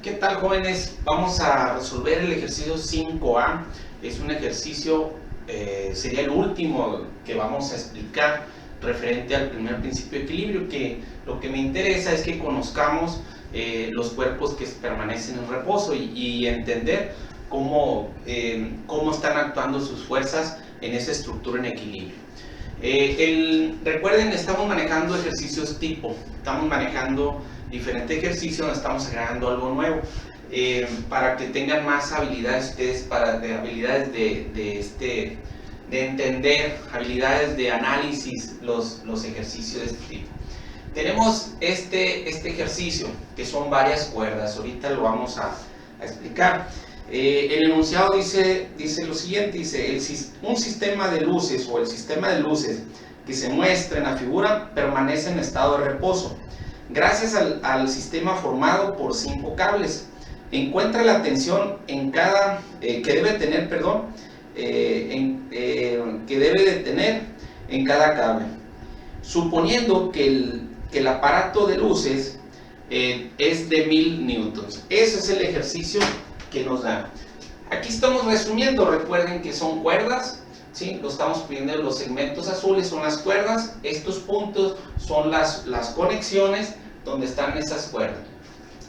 ¿Qué tal, jóvenes? Vamos a resolver el ejercicio 5A. Es un ejercicio, sería el último que vamos a explicar referente al primer principio de equilibrio, que lo que me interesa es que conozcamos los cuerpos que permanecen en reposo y entender cómo están actuando sus fuerzas en esa estructura en equilibrio. Recuerden, estamos manejando ejercicios tipo, estamos manejando diferentes ejercicios donde estamos agregando algo nuevo para que tengan más habilidades ustedes, habilidades de entender, habilidades de análisis los ejercicios de este tipo. Tenemos este ejercicio que son varias cuerdas, ahorita lo vamos a explicar. El enunciado dice lo siguiente, dice, un sistema de luces o el sistema de luces que se muestra en la figura permanece en estado de reposo, gracias al sistema formado por 5 cables. Encuentra la tensión en cada, que debe tener en cada cable, suponiendo que el aparato de luces es de 1000 newtons. Ese es el ejercicio que nos da. Aquí estamos resumiendo, recuerden que son cuerdas, ¿sí? Lo estamos pidiendo, los segmentos azules son las cuerdas, estos puntos son las conexiones donde están esas cuerdas.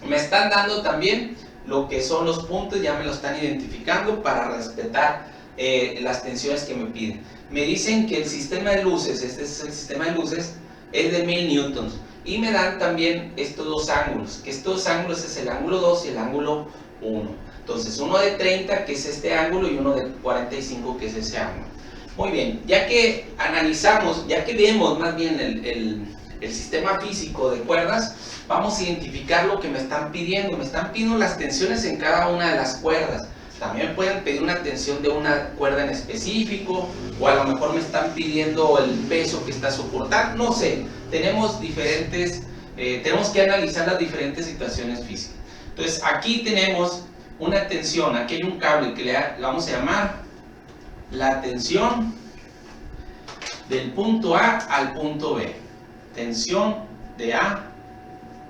Me están dando también lo que son los puntos, ya me lo están identificando para respetar las tensiones que me piden. Me dicen que el sistema de luces, este es el sistema de luces, es de 1000 newtons. Y me dan también estos dos ángulos, que estos ángulos es el ángulo 2 y el ángulo 1. Entonces, uno de 30, que es este ángulo, y uno de 45, que es ese ángulo. Muy bien, ya que analizamos, ya que vemos más bien el sistema físico de cuerdas, vamos a identificar lo que me están pidiendo. Me están pidiendo las tensiones en cada una de las cuerdas. También pueden pedir una tensión de una cuerda en específico, o a lo mejor me están pidiendo el peso que está soportando, no sé. Tenemos que analizar las diferentes situaciones físicas. Entonces, aquí tenemos una tensión, aquí hay un cable que le vamos a llamar la tensión del punto A al punto B. Tensión de A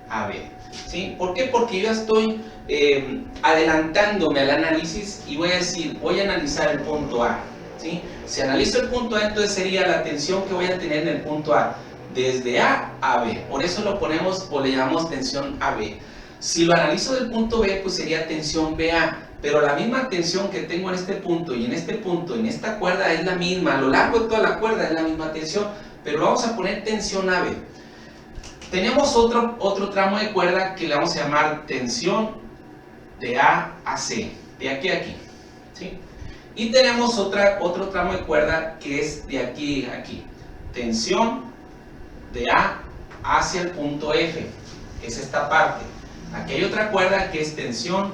a B. ¿Sí? ¿Por qué? Porque yo estoy adelantándome al análisis y voy a analizar el punto A. ¿Sí? Si analizo el punto A, entonces sería la tensión que voy a tener en el punto A, desde A a B. Por eso lo ponemos o le llamamos tensión AB. Si lo analizo del punto B, pues sería tensión BA. Pero la misma tensión que tengo en este punto y en este punto, en esta cuerda, es la misma. A lo largo de toda la cuerda es la misma tensión, pero vamos a poner tensión AB. Tenemos otro tramo de cuerda que le vamos a llamar tensión de A a C, de aquí a aquí. ¿Sí? Y tenemos otro tramo de cuerda que es de aquí a aquí. Tensión de A hacia el punto F, que es esta parte. Aquí hay otra cuerda que es tensión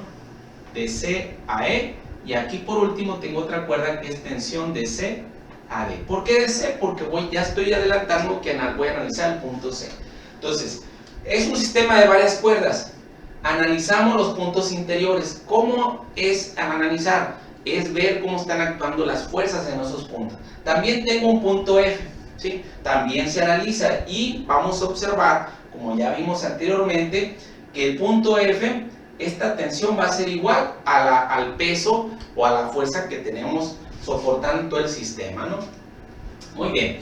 de C a E, y aquí por último tengo otra cuerda que es tensión de C a D. ¿Por qué de C? Porque ya estoy adelantando que voy a analizar el punto C. Entonces, es un sistema de varias cuerdas. Analizamos los puntos interiores. ¿Cómo es analizar? Es ver cómo están actuando las fuerzas en esos puntos. También tengo un punto F, ¿sí? También se analiza y vamos a observar, como ya vimos anteriormente, que el punto F, esta tensión va a ser igual al peso o a la fuerza que tenemos soportando todo el sistema, ¿no? Muy bien.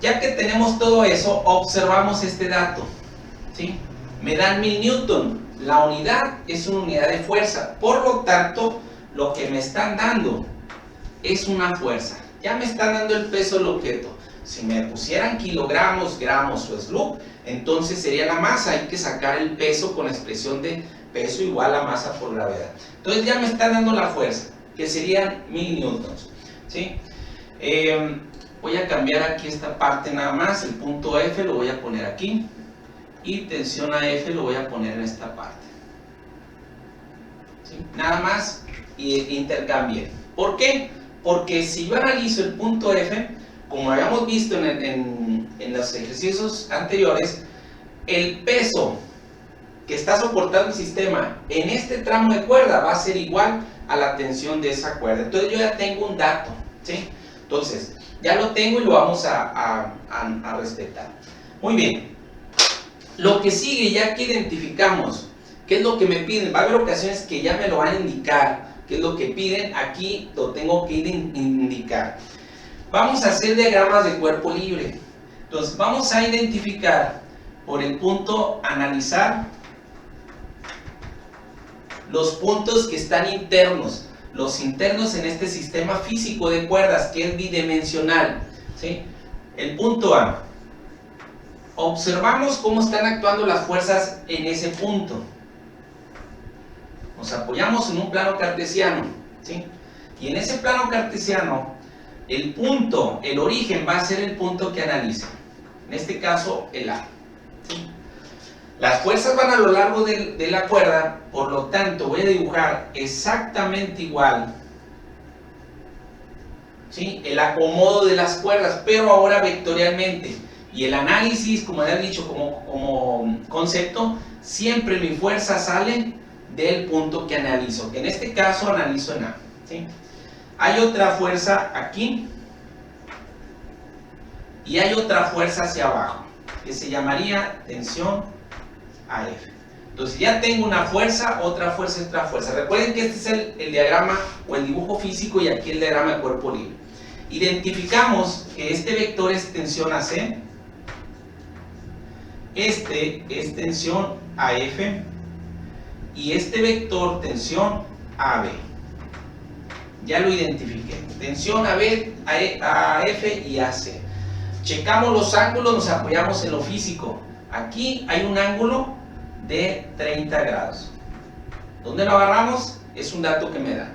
Ya que tenemos todo eso, observamos este dato, ¿sí? Me dan 1000 newton. La unidad es una unidad de fuerza. Por lo tanto, lo que me están dando es una fuerza. Ya me están dando el peso del objeto. Si me pusieran kilogramos, gramos o SLUG, entonces sería la masa. Hay que sacar el peso con la expresión de peso igual a masa por gravedad. Entonces ya me están dando la fuerza, que serían 1000 newtons. ¿Sí? Voy a cambiar aquí esta parte nada más. El punto F lo voy a poner aquí. Y tensión a F lo voy a poner en esta parte. ¿Sí? Nada más intercambie. ¿Por qué? Porque si yo analizo el punto F, como habíamos visto en los ejercicios anteriores, el peso que está soportando el sistema en este tramo de cuerda va a ser igual a la tensión de esa cuerda. Entonces yo ya tengo un dato, ¿sí? Entonces, ya lo tengo y lo vamos a respetar. Muy bien. Lo que sigue, ya que identificamos ¿Qué es lo que me piden? Va a haber ocasiones que ya me lo van a indicar. ¿Qué es lo que piden? Aquí lo tengo que indicar. Vamos a hacer diagramas de cuerpo libre. Entonces vamos a identificar por el punto analizar los puntos que están internos. Los internos en este sistema físico de cuerdas que es bidimensional, ¿sí? El punto A. Observamos cómo están actuando las fuerzas en ese punto. Nos apoyamos en un plano cartesiano, ¿sí? Y en ese plano cartesiano, el punto, el origen va a ser el punto que analiza. En este caso, el A, ¿sí? Las fuerzas van a lo largo de la cuerda, por lo tanto voy a dibujar exactamente igual, ¿sí? El acomodo de las cuerdas, pero ahora vectorialmente. Y el análisis, como ya he dicho como concepto, siempre mi fuerza sale del punto que analizo, que en este caso analizo en A, ¿sí? Hay otra fuerza aquí y hay otra fuerza hacia abajo, que se llamaría tensión AF. Entonces ya tengo una fuerza, otra fuerza y otra fuerza. Recuerden que este es el diagrama o el dibujo físico y aquí el diagrama de cuerpo libre. Identificamos que este vector es tensión AC, este es tensión AF y este vector tensión AB. Ya lo identifiqué. Tensión AB, AF y AC. Checamos los ángulos, nos apoyamos en lo físico. Aquí hay un ángulo de 30 grados. ¿Dónde lo agarramos? Es un dato que me da.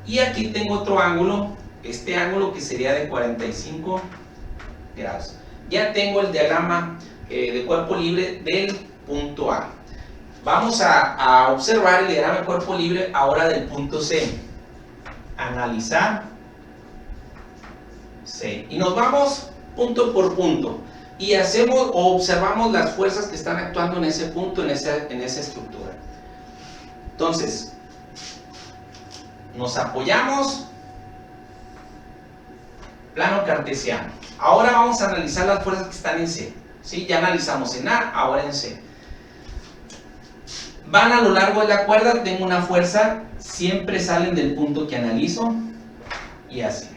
Y aquí tengo otro ángulo, este ángulo que sería de 45 grados. Ya tengo el diagrama de cuerpo libre del punto A. Vamos a observar el diagrama de cuerpo libre ahora del punto C. Analizar C. Y nos vamos punto por punto. Y hacemos o observamos las fuerzas que están actuando en ese punto, en esa estructura. Entonces, nos apoyamos, plano cartesiano. Ahora vamos a analizar las fuerzas que están en C, ¿sí? Ya analizamos en A, ahora en C. Van a lo largo de la cuerda, tengo una fuerza, siempre salen del punto que analizo y así.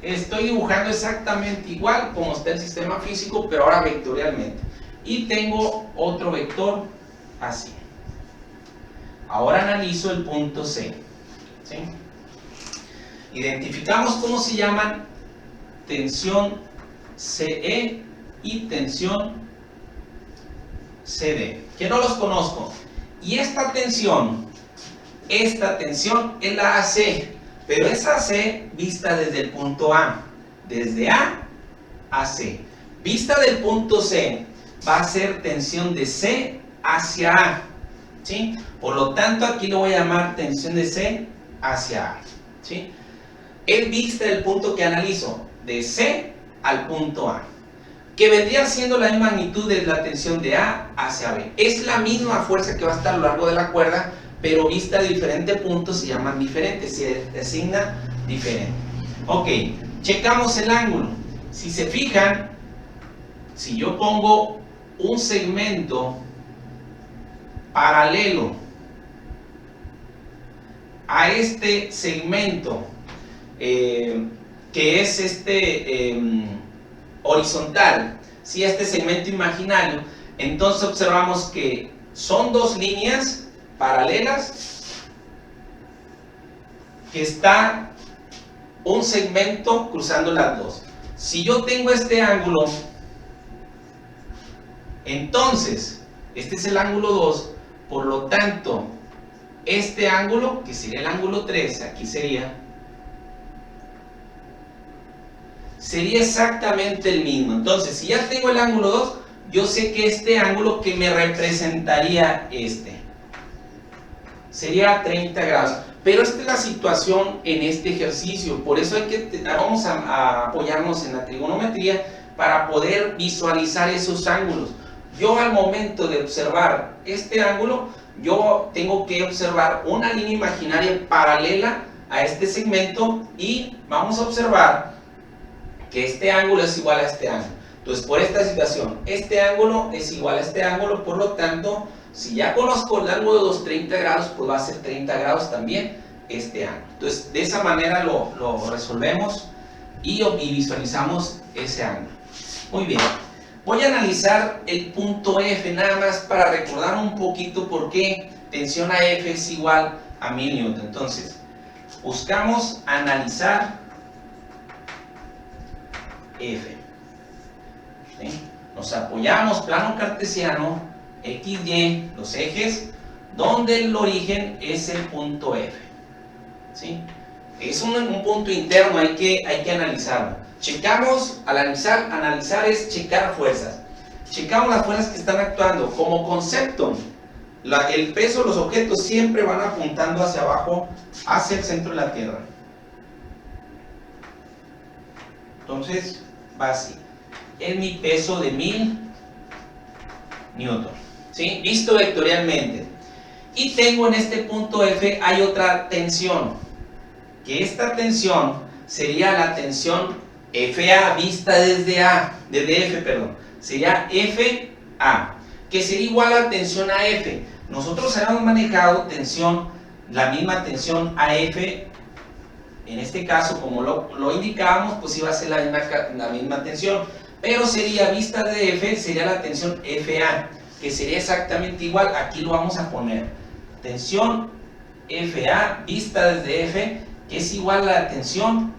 Estoy dibujando exactamente igual como está el sistema físico, pero ahora vectorialmente. Y tengo otro vector así. Ahora analizo el punto C, ¿sí? Identificamos cómo se llaman tensión CE y tensión CD, que no los conozco. Y esta tensión es la AC. Pero esa AC vista desde el punto A, desde A a C. Vista del punto C va a ser tensión de C hacia A, ¿sí? Por lo tanto aquí lo voy a llamar tensión de C hacia A, ¿sí? Es vista del punto que analizo, de C al punto A, que vendría siendo la misma magnitud de la tensión de A hacia B. Es la misma fuerza que va a estar a lo largo de la cuerda, pero vista de diferentes puntos se llaman diferentes, se designa diferente. Ok, checamos el ángulo. Si se fijan, si yo pongo un segmento paralelo a este segmento, que es horizontal, si este segmento imaginario, entonces observamos que son dos líneas paralelas que está un segmento cruzando las dos. Si yo tengo este ángulo, entonces este es el ángulo 2, por lo tanto este ángulo, que sería el ángulo 3, aquí sería exactamente el mismo. Entonces si ya tengo el ángulo 2, yo sé que este ángulo que me representaría sería 30 grados. Pero esta es la situación en este ejercicio, por eso vamos a apoyarnos en la trigonometría para poder visualizar esos ángulos. Yo al momento de observar este ángulo, yo tengo que observar una línea imaginaria paralela a este segmento y vamos a observar que este ángulo es igual a este ángulo. Entonces por esta situación, este ángulo es igual a este ángulo, por lo tanto Si ya conozco el ángulo de los 30 grados, pues va a ser 30 grados también este ángulo. Entonces, de esa manera lo resolvemos y visualizamos ese ángulo. Muy bien. Voy a analizar el punto F, nada más para recordar un poquito por qué tensión a F es igual a 1000 newton. Entonces, buscamos analizar F. ¿Sí? Nos apoyamos, plano cartesiano, X, Y, los ejes, donde el origen es el punto F. ¿Sí? Es un punto interno, hay que analizarlo. Checamos, al analizar es checar fuerzas. Checamos las fuerzas que están actuando. Como concepto, el peso de los objetos siempre van apuntando hacia abajo, hacia el centro de la Tierra. Entonces, va así. Es mi peso de 1000 newton. ¿Sí? Visto vectorialmente. Y tengo en este punto F, hay otra tensión. Que esta tensión sería la tensión FA vista desde F, perdón. Sería FA, que sería igual a tensión AF. Nosotros habíamos manejado tensión, la misma tensión AF. En este caso, como lo indicábamos, pues iba a ser la misma tensión. Pero sería vista de F, sería la tensión FA, que sería exactamente igual. Aquí lo vamos a poner. Tensión FA vista desde F, que es igual a la tensión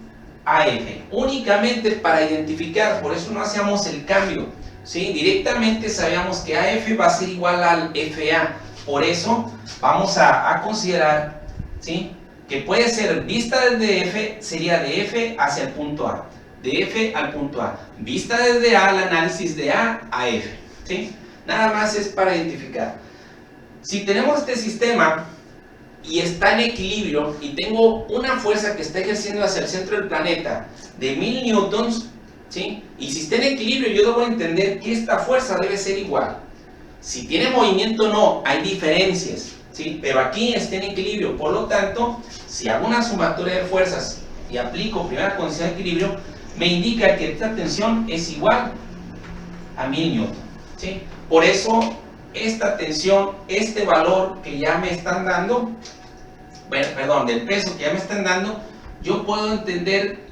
AF. Únicamente para identificar, por eso no hacíamos el cambio. ¿Sí? Directamente sabíamos que AF va a ser igual al FA. Por eso vamos a considerar, ¿sí?, que puede ser vista desde F, sería de F hacia el punto A. De F al punto A. Vista desde A, el análisis de A a F. ¿Sí? Nada más es para identificar. Si tenemos este sistema y está en equilibrio y tengo una fuerza que está ejerciendo hacia el centro del planeta de 1000 newtons, ¿sí?, y si está en equilibrio, yo debo entender que esta fuerza debe ser igual. Si tiene movimiento, no, hay diferencias, ¿sí?, pero aquí está en equilibrio. Por lo tanto, si hago una sumatoria de fuerzas y aplico primera condición de equilibrio, me indica que esta tensión es igual a 1000 newtons, ¿sí? Por eso esta tensión, este valor que ya me están dando, bueno, perdón, del peso que ya me están dando, yo puedo entender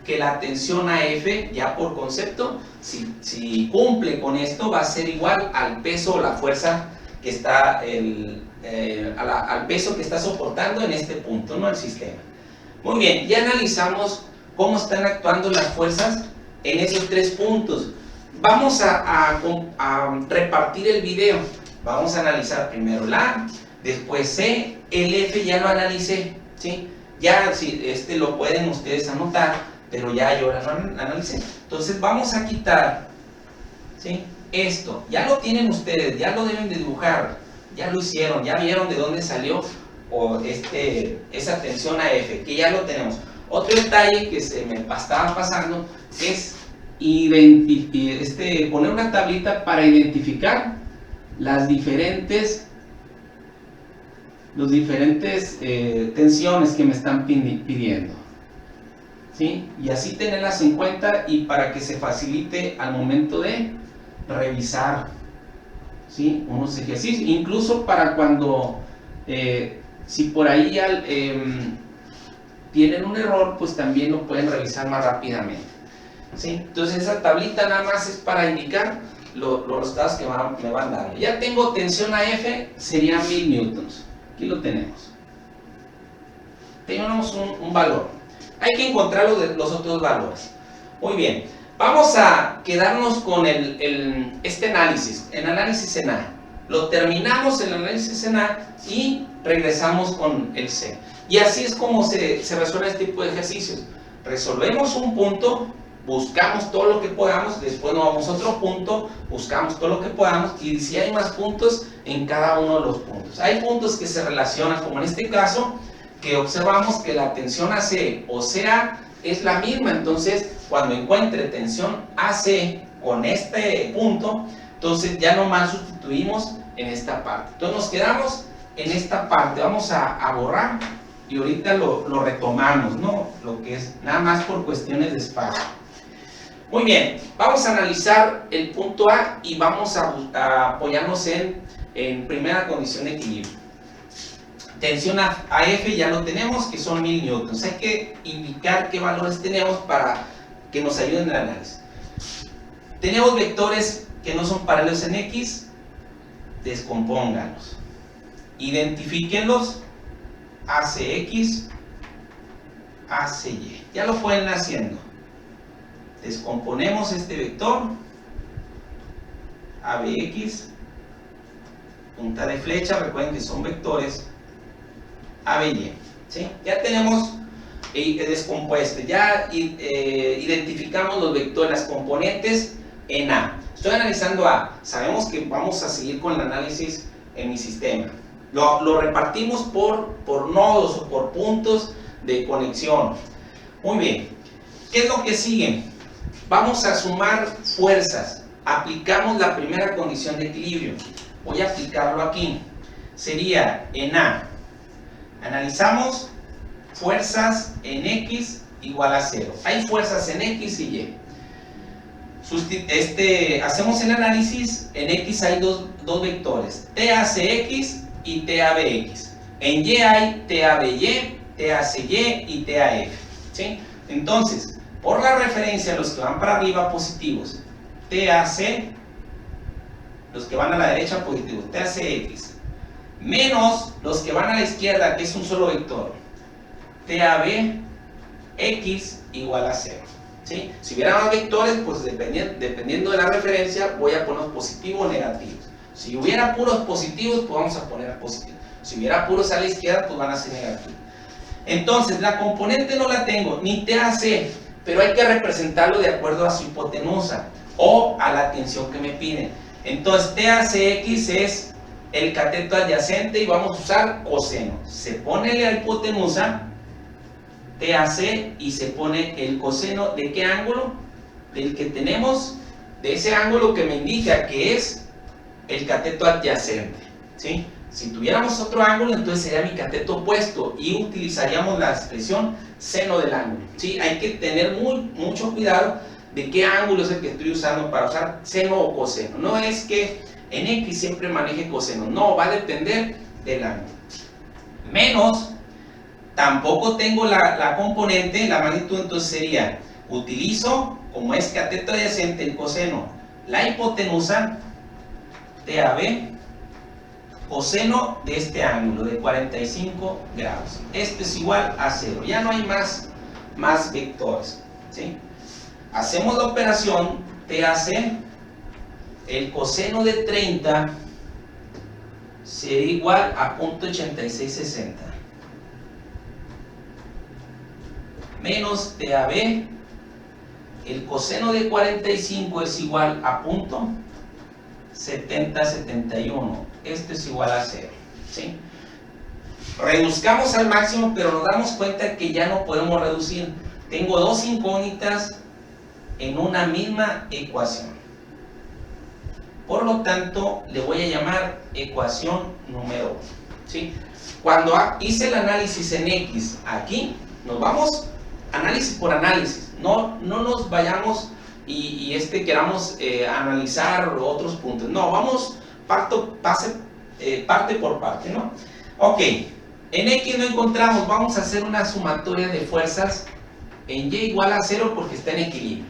que la tensión AF, ya por concepto, si cumple con esto, va a ser igual al peso o la fuerza que está, al peso que está soportando en este punto, ¿no?, el sistema. Muy bien, ya analizamos cómo están actuando las fuerzas en esos tres puntos. Vamos a repartir el video. Vamos a analizar primero la A, después C, el F ya lo analicé, ¿sí? Ya lo pueden ustedes anotar, pero ya yo lo analicé. Entonces vamos a quitar, ¿sí?, esto. Ya lo tienen ustedes, ya lo deben de dibujar, ya lo hicieron, ya vieron de dónde salió esa tensión a F, que ya lo tenemos. Otro detalle que se me estaba pasando es poner una tablita para identificar las diferentes tensiones que me están pidiendo, ¿sí? Y así tenerlas en cuenta y para que se facilite al momento de revisar, ¿sí?, unos ejercicios, incluso para cuando si por ahí tienen un error, pues también lo pueden revisar más rápidamente, ¿sí? Entonces esa tablita nada más es para indicar los resultados que me van dando. Ya tengo tensión a F, serían 1000 newtons. Aquí lo tenemos. Tenemos un valor. Hay que encontrar los otros valores. Muy bien. Vamos a quedarnos con este análisis, el análisis en A. Lo terminamos el análisis en A y regresamos con el C. Y así es como se resuelve este tipo de ejercicios. Resolvemos un punto, buscamos todo lo que podamos, después nos vamos a otro punto, buscamos todo lo que podamos, y si hay más puntos en cada uno de los puntos. Hay puntos que se relacionan, como en este caso, que observamos que la tensión AC o CA es la misma. Entonces, cuando encuentre tensión AC con este punto, entonces ya nomás sustituimos en esta parte. Entonces nos quedamos en esta parte. Vamos a borrar y ahorita lo retomamos, ¿no? Lo que es nada más por cuestiones de espacio. Muy bien, vamos a analizar el punto A y vamos a apoyarnos en en primera condición de equilibrio. Tensión AF ya lo tenemos, que son 1000 newtons. Hay que indicar qué valores tenemos para que nos ayuden en el análisis. Tenemos vectores que no son paralelos en X, descompónganlos. Identifíquenlos, ACX, ACY. Ya lo pueden ir haciendo. Descomponemos este vector, ABX, punta de flecha, recuerden que son vectores, ABY. ¿Sí? Ya tenemos descompuesto, ya identificamos los vectores, las componentes en A. Estoy analizando A, sabemos que vamos a seguir con el análisis en mi sistema. Lo repartimos por nodos o por puntos de conexión. Muy bien, ¿qué es lo que sigue? Vamos a sumar fuerzas. Aplicamos la primera condición de equilibrio. Voy a aplicarlo aquí. Sería en A. Analizamos fuerzas en X igual a 0. Hay fuerzas en X y Y. Hacemos el análisis. En X hay dos vectores, TACX y TABX. En Y hay TABY, TACY y TAF. ¿Sí? Entonces, por la referencia, los que van para arriba positivos, TAC, los que van a la derecha positivos, TACX, menos los que van a la izquierda, que es un solo vector, TABX igual a 0. ¿Sí? Si hubiera más vectores, pues dependiendo de la referencia, voy a poner positivos o negativos. Si hubiera puros positivos, pues vamos a poner positivos. Si hubiera puros a la izquierda, pues van a ser negativos. Entonces, la componente no la tengo, ni TAC, pero hay que representarlo de acuerdo a su hipotenusa o a la tensión que me piden. Entonces, TACX es el cateto adyacente y vamos a usar coseno. Se pone la hipotenusa, TAC, y se pone el coseno. ¿De qué ángulo? Del que tenemos, de ese ángulo que me indica que es el cateto adyacente. ¿Sí? Si tuviéramos otro ángulo, entonces sería mi cateto opuesto y utilizaríamos la expresión seno del ángulo. ¿Sí? Hay que tener mucho cuidado de qué ángulo es el que estoy usando para usar seno o coseno. No es que en X siempre maneje coseno, no, va a depender del ángulo. Menos, tampoco tengo la componente, la magnitud, entonces sería, utilizo, como es cateto adyacente, el coseno, la hipotenusa, TAB, coseno de este ángulo de 45 grados. Esto es igual a 0. Ya no hay más vectores. ¿Sí? Hacemos la operación TAC. El coseno de 30 sería igual a 0.8660. Menos TAB. El coseno de 45 es igual a 0.7071. Esto es igual a 0. ¿Sí? Reduzcamos al máximo, pero nos damos cuenta que ya no podemos reducir. Tengo dos incógnitas en una misma ecuación. Por lo tanto, le voy a llamar ecuación número 1. ¿Sí? Cuando hice el análisis en X, aquí nos vamos análisis por análisis. No nos vayamos y queramos analizar otros puntos. No, vamos parte por parte, ¿no? Ok, en X no encontramos, vamos a hacer una sumatoria de fuerzas en Y igual a 0 porque está en equilibrio.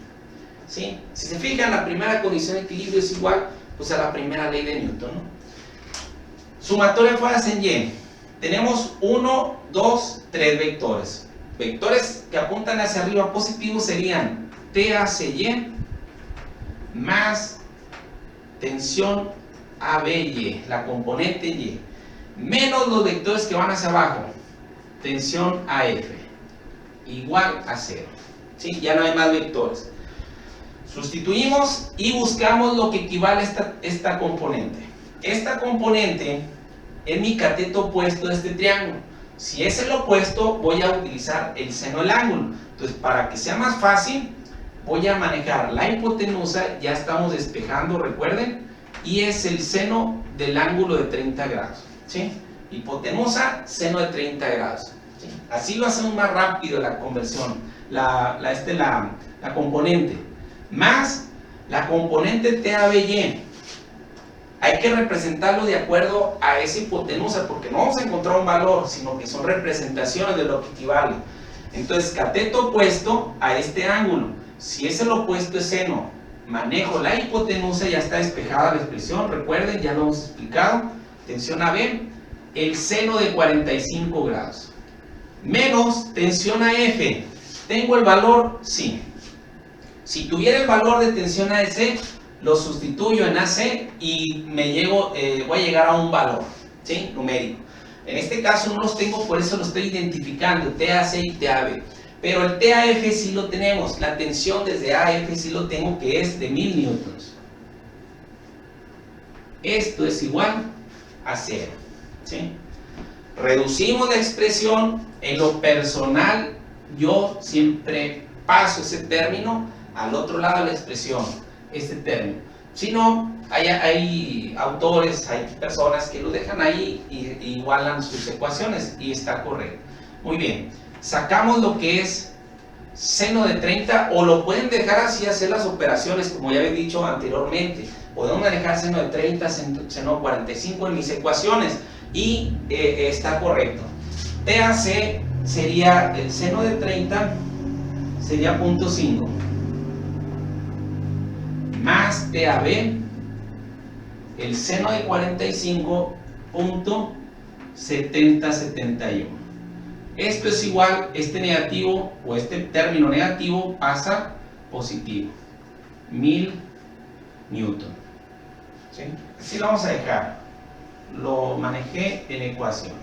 ¿Sí? Si se fijan, la primera condición de equilibrio es igual pues, a la primera ley de Newton, ¿no? Sumatoria de fuerzas en Y. Tenemos 1, 2, 3 vectores. Vectores que apuntan hacia arriba positivos serían TACY más tensión ABY, la componente Y, menos los vectores que van hacia abajo, tensión AF, igual a 0. ¿Sí? Ya no hay más vectores. Sustituimos y buscamos lo que equivale a esta componente. Esta componente es mi cateto opuesto de este triángulo. Si es el opuesto, voy a utilizar el seno del ángulo. Entonces, para que sea más fácil, voy a manejar la hipotenusa. Ya estamos despejando, recuerden, y es el seno del ángulo de 30 grados. ¿Sí? Hipotenusa, seno de 30 grados. ¿Sí? Así lo hacemos más rápido la conversión, la componente, más la componente TABY. hay que representarlo de acuerdo a esa hipotenusa, porque no vamos a encontrar un valor, sino que son representaciones de lo que equivale. Entonces, cateto opuesto a este ángulo. Si es el opuesto es seno, manejo la hipotenusa, ya está despejada la expresión, recuerden, ya lo hemos explicado. Tensión AB, el seno de 45 grados. Menos tensión AF. ¿Tengo el valor? Sí. Si tuviera el valor de tensión AC, lo sustituyo en AC y voy a llegar a un valor, ¿sí? Numérico. En este caso no los tengo, por eso lo estoy identificando, TAC y TAB. Pero el TAF sí lo tenemos, la tensión desde AF sí lo tengo, que es de 1000 newtons. Esto es igual a 0, ¿sí? Reducimos la expresión. En lo personal, yo siempre paso ese término al otro lado de la expresión, este término. Si no, hay autores, hay personas que lo dejan ahí y igualan sus ecuaciones y está correcto. Muy bien, sacamos lo que es seno de 30, o lo pueden dejar así, hacer las operaciones como ya he dicho anteriormente. Podemos manejar seno de 30, seno de 45 en mis ecuaciones y está correcto. TAC sería el seno de 30, sería 0.5, más TAB, el seno de 45, 0.7071. Esto es igual, este negativo o este término negativo pasa positivo, 1000 newton. ¿Sí? Así lo vamos a dejar. Lo manejé en ecuación.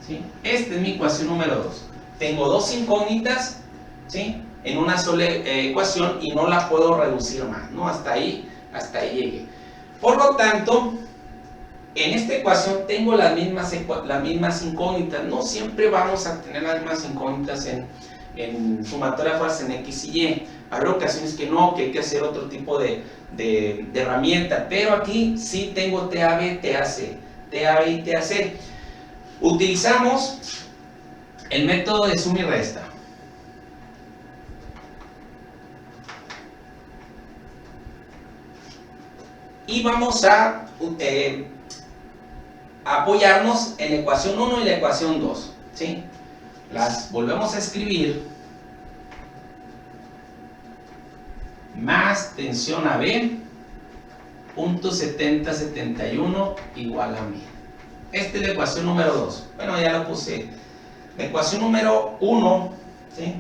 ¿Sí? Esta es mi ecuación número 2. Tengo dos incógnitas, ¿sí?, en una sola ecuación y no la puedo reducir más, ¿no? Hasta ahí llegué. Por lo tanto, en esta ecuación tengo las mismas incógnitas. No siempre vamos a tener las mismas incógnitas en sumatoria de fuerzas en X y Y. Habrá ocasiones que no, que hay que hacer otro tipo de herramienta, pero aquí sí tengo TAB, TAC, TAB y TAC. Utilizamos el método de suma y resta. Y vamos a apoyarnos en la ecuación 1 y la ecuación 2, ¿sí? Las volvemos a escribir. Más tensión AB, 0.7071 igual a 1000. Esta es la ecuación número 2. Bueno, ya la puse. La ecuación número 1, ¿sí?,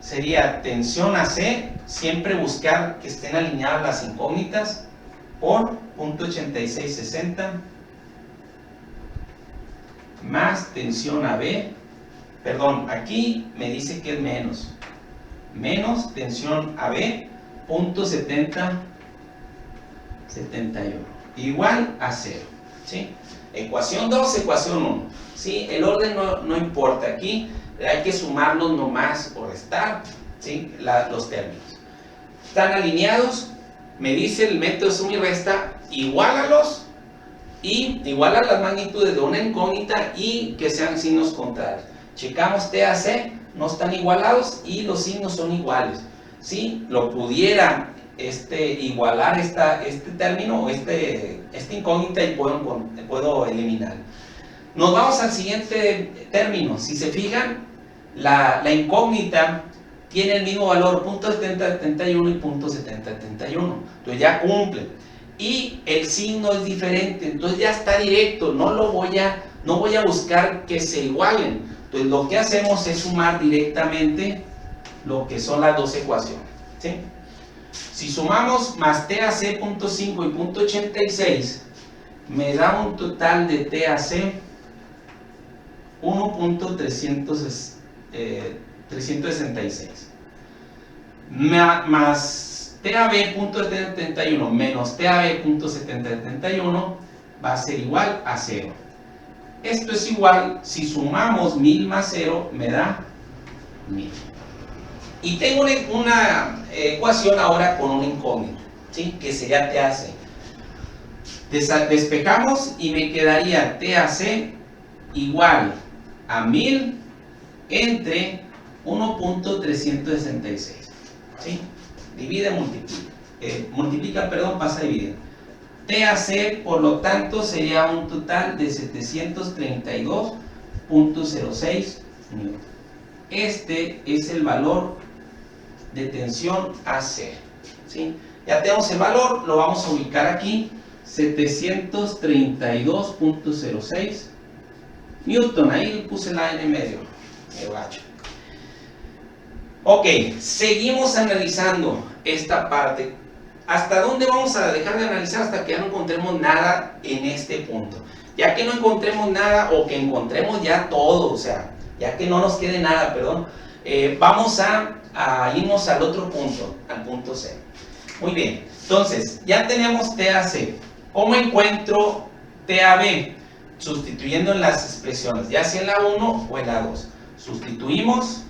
sería tensión AC, siempre buscar que estén alineadas las incógnitas, por 0.8660 más tensión AB, perdón, aquí me dice que es menos tensión AB, 0.7071 igual a 0, ¿sí? Ecuación 2, ecuación 1, ¿sí? El orden no importa, aquí hay que sumarlos nomás o restar, ¿sí?, los términos. ¿Están alineados? Me dice el método de suma y resta, iguálalos y iguala las magnitudes de una incógnita y que sean signos contrarios. Checamos TAC, no están igualados y los signos son iguales. Si lo pudiera igualar este término o esta incógnita y puedo eliminar. Nos vamos al siguiente término. Si se fijan, la incógnita tiene el mismo valor, 0.7071 y 0.7071. Entonces ya cumple. Y el signo es diferente, entonces ya está directo, no voy a buscar que se igualen. Entonces lo que hacemos es sumar directamente lo que son las dos ecuaciones, ¿sí? Si sumamos más TAC 0.5 y 0.86, me da un total de TAC 1.366 más TAB 0.71 menos TAB 0.7071 va a ser igual a 0. Esto es igual, si sumamos 1000 más 0 me da 1000. Y tengo una ecuación ahora con una incógnita, ¿sí?, que sería TAC. Despejamos y me quedaría TAC igual a 1000 entre 1.366, ¿sí? Divide, multiplica, pasa a dividir. TAC, por lo tanto, sería un total de 732.06 newton. Este es el valor de tensión AC, ¿sí? Ya tenemos el valor, lo vamos a ubicar aquí, 732.06 newton, ahí le puse la N en medio, me gacho. Ok, seguimos analizando esta parte. ¿Hasta dónde vamos a dejar de analizar? Hasta que ya no encontremos nada en este punto. Ya que no encontremos nada o que encontremos ya todo, o sea, ya que no nos quede nada, perdón, vamos a irnos al otro punto, al punto C. Muy bien, entonces ya tenemos TAC. ¿Cómo encuentro TAB? Sustituyendo en las expresiones, ya sea en la 1 o en la 2. Sustituimos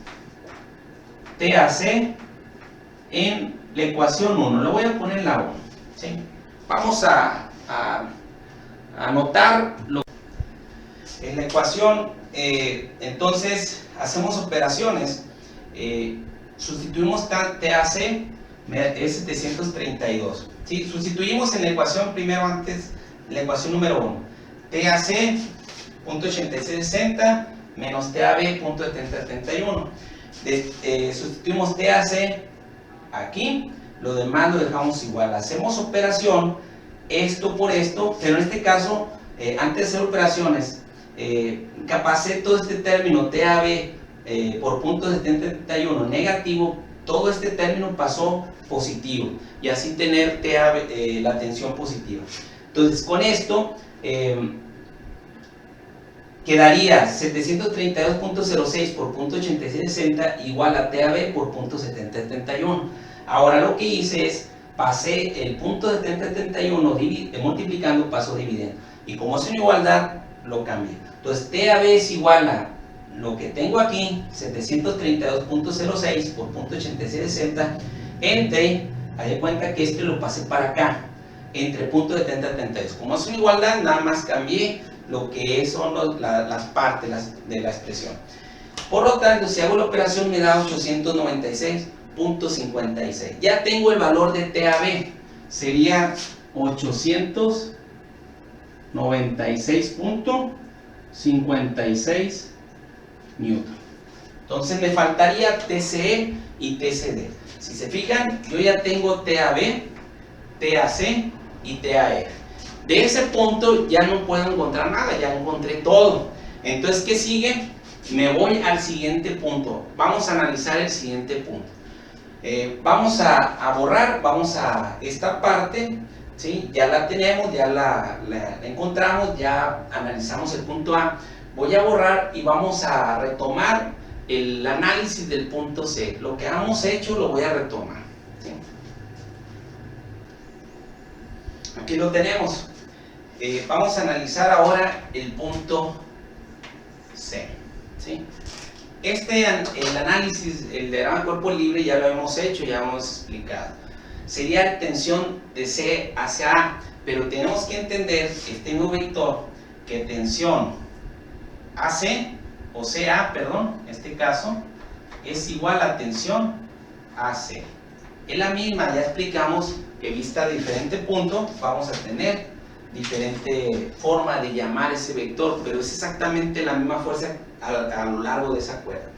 TAC en la ecuación 1, lo voy a poner en la 1, ¿sí? Vamos a anotar en la ecuación, entonces hacemos operaciones, sustituimos TAC, es 732, ¿sí? Sustituimos en la ecuación primero antes, la ecuación número 1, TAC, .8660 menos TAB, .7071. Sustituimos TAC aquí, lo demás lo dejamos igual, hacemos operación, esto por esto, pero en este caso, antes de hacer operaciones, capacé todo este término TAB por .7071 negativo, todo este término pasó positivo, y así tener TAB, la tensión positiva. Entonces con esto, quedaría 732.06 por .8660 igual a TAB por .7071. Ahora lo que hice es, pasé el .7071 multiplicando, paso dividiendo. Y como es una igualdad, lo cambié. Entonces TAB es igual a lo que tengo aquí, 732.06 por .8660, entre, haz de cuenta que este lo pasé para acá, entre .7072. Como es una igualdad, nada más cambié lo que son las partes de la expresión. Por lo tanto, si hago la operación me da 896.56. Ya tengo el valor de TAB, sería 896.56 newton. Entonces me faltaría TCE y TCD. Si se fijan, yo ya tengo TAB, TAC y TAF. De ese punto ya no puedo encontrar nada, ya encontré todo. Entonces, ¿qué sigue? Me voy al siguiente punto. Vamos a analizar el siguiente punto. Vamos a borrar, vamos a esta parte, ¿sí? Ya la tenemos, ya la encontramos, ya analizamos el punto A. Voy a borrar y vamos a retomar el análisis del punto C. Lo que hemos hecho lo voy a retomar, ¿sí? Aquí lo tenemos. Vamos a analizar ahora el punto C, ¿sí? El análisis, el diagrama de cuerpo libre ya lo hemos hecho, ya hemos explicado. Sería tensión de C hacia A, pero tenemos que entender este nuevo vector, que tensión AC, o CA, perdón, en este caso, es igual a tensión AC. Es la misma, ya explicamos que vista a diferente punto, vamos a tener diferente forma de llamar ese vector, pero es exactamente la misma fuerza a lo largo de esa cuerda.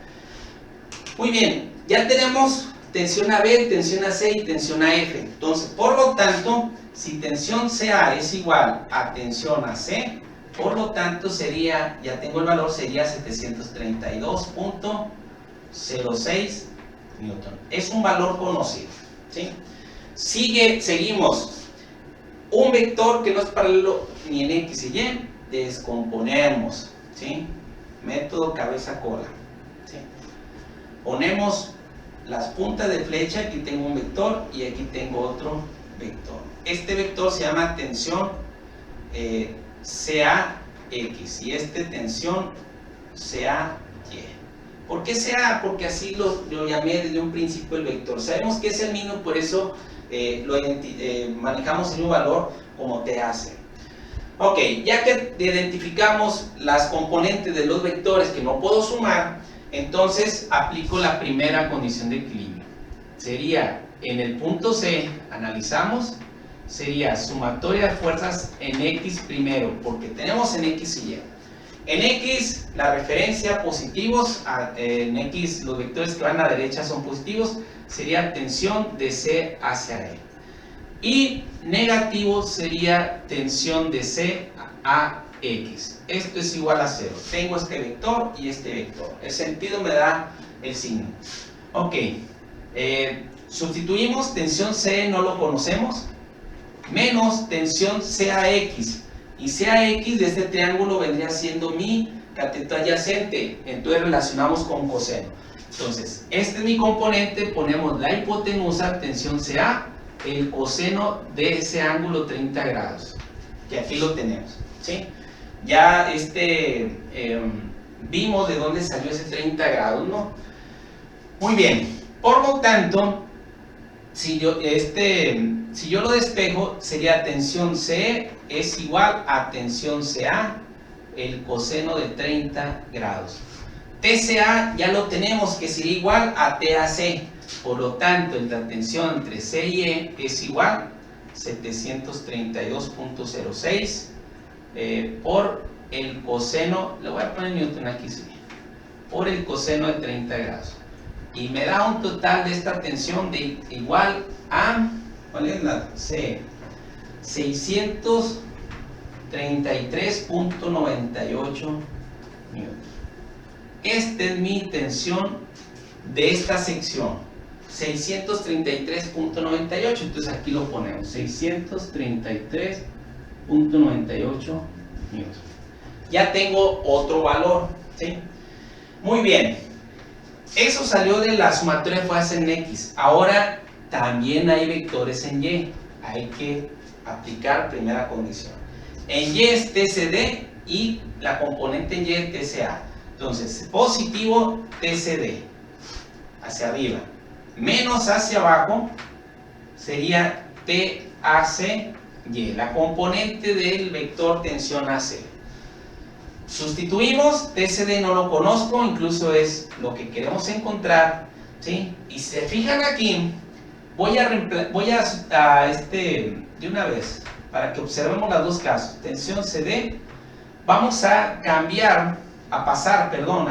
Muy bien, ya tenemos tensión AB, tensión AC y tensión AF. Entonces, por lo tanto, si tensión CA es igual a tensión AC, por lo tanto sería, ya tengo el valor, sería 732.06 newton. Es un valor conocido, ¿sí? Seguimos. Un vector que no es paralelo ni en X y Y, descomponemos, ¿sí? Método cabeza-cola, ¿sí? Ponemos las puntas de flecha, aquí tengo un vector y aquí tengo otro vector. Este vector se llama tensión CAX y este tensión CAY. ¿Por qué CA? Porque así lo llamé desde un principio el vector. Sabemos que es el mismo, por eso manejamos el mismo valor como TAC. Ok, ya que identificamos las componentes de los vectores que no puedo sumar, entonces aplico la primera condición de equilibrio. Sería en el punto C, analizamos, sería sumatoria de fuerzas en X primero, porque tenemos en X y Y. En X, la referencia positivos, en X los vectores que van a la derecha son positivos, sería tensión de C hacia E. Y negativo sería tensión de C a X. Esto es igual a 0. Tengo este vector y este vector. El sentido me da el signo. Ok. Sustituimos tensión C, no lo conocemos, menos tensión CAX. Y CAX de este triángulo vendría siendo mi cateto adyacente. Entonces relacionamos con coseno. Entonces, este es mi componente, ponemos la hipotenusa, tensión CA, el coseno de ese ángulo 30 grados. Que aquí lo tenemos, ¿sí? Ya vimos de dónde salió ese 30 grados, ¿no? Muy bien. Por lo tanto, si yo lo despejo, sería tensión C es igual a tensión CA, el coseno de 30 grados. TCA ya lo tenemos, que sería igual a TAC. Por lo tanto, la tensión entre C y E es igual a 732.06 por el coseno, le voy a poner Newton aquí, sí, por el coseno de 30 grados. Y me da un total de esta tensión de igual a, ¿cuál es la C? 633.98 newtons. Esta es mi tensión de esta sección, 633.98. Entonces aquí lo ponemos, 633.98 newtons. Ya tengo otro valor, ¿sí? Muy bien. Eso salió de la sumatoria de fuerzas en X. Ahora también hay vectores en Y. Hay que aplicar primera condición. En Y es TCD y la componente en Y es TCA. Entonces, positivo TCD hacia arriba, menos hacia abajo sería TAC Y, la componente del vector tensión AC. Sustituimos, TCD no lo conozco, incluso es lo que queremos encontrar, ¿sí? Y si se fijan aquí, voy a de una vez, para que observemos los dos casos, tensión CD, vamos a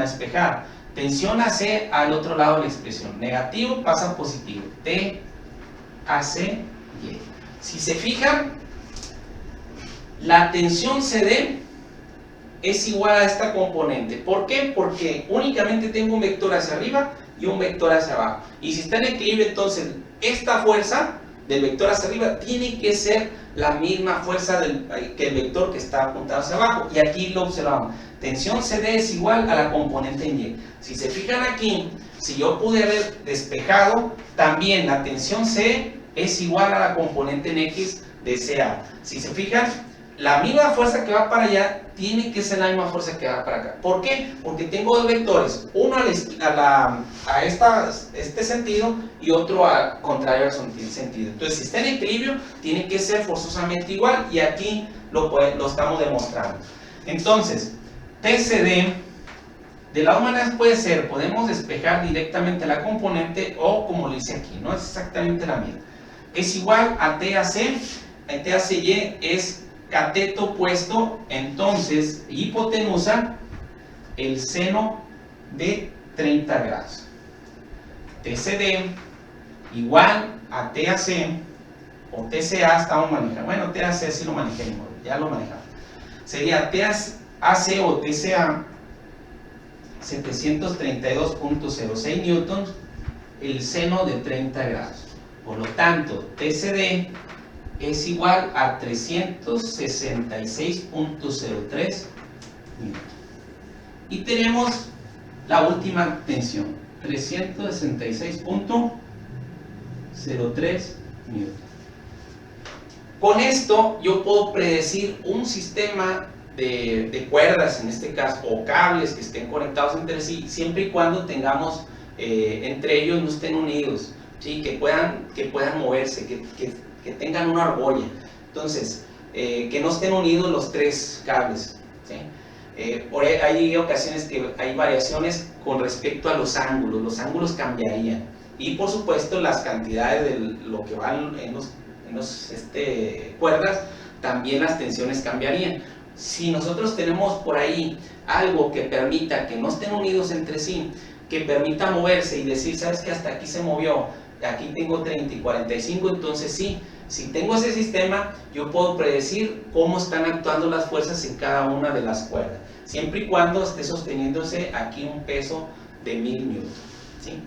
despejar, tensión AC al otro lado de la expresión, negativo pasa a positivo, TAC Y. Si se fijan, la tensión CD es igual a esta componente. ¿Por qué? Porque únicamente tengo un vector hacia arriba y un vector hacia abajo. Y si está en equilibrio, entonces esta fuerza del vector hacia arriba tiene que ser la misma fuerza que el vector que está apuntado hacia abajo. Y aquí lo observamos. Tensión CD es igual a la componente en Y. Si se fijan aquí, si yo pude haber despejado, también la tensión C es igual a la componente en X de CA. Si se fijan, la misma fuerza que va para allá tiene que ser la misma fuerza que va para acá. ¿Por qué? Porque tengo dos vectores, uno a este sentido y otro al contrario al sentido. Entonces, si está en equilibrio, tiene que ser forzosamente igual y aquí lo estamos demostrando. Entonces, TCD, de las dos maneras puede ser, podemos despejar directamente la componente o como lo hice aquí, no es exactamente la misma. Es igual a TAC, TACY es cateto opuesto, entonces hipotenusa el seno de 30 grados. TCD igual a TAC o TCA estamos manejando. Bueno, TAC sí lo manejamos, ya lo manejamos. Sería TAC o TCA 732.06 newtons el seno de 30 grados. Por lo tanto, TCD es igual a 366.03 newtons. Y tenemos la última tensión, 366.03 newtons. Con esto yo puedo predecir un sistema de cuerdas, en este caso, o cables que estén conectados entre sí, siempre y cuando tengamos, entre ellos no estén unidos, ¿sí? que puedan moverse, que tengan una argolla. Entonces, que no estén unidos los tres cables, ¿sí? Hay ocasiones que hay variaciones con respecto a los ángulos cambiarían. Y por supuesto las cantidades de lo que van cuerdas, también las tensiones cambiarían. Si nosotros tenemos por ahí algo que permita que no estén unidos entre sí, que permita moverse y decir, sabes que hasta aquí se movió, aquí tengo 30 y 45, entonces sí, si tengo ese sistema, yo puedo predecir cómo están actuando las fuerzas en cada una de las cuerdas, siempre y cuando esté sosteniéndose aquí un peso de 1000 newtons, ¿sí?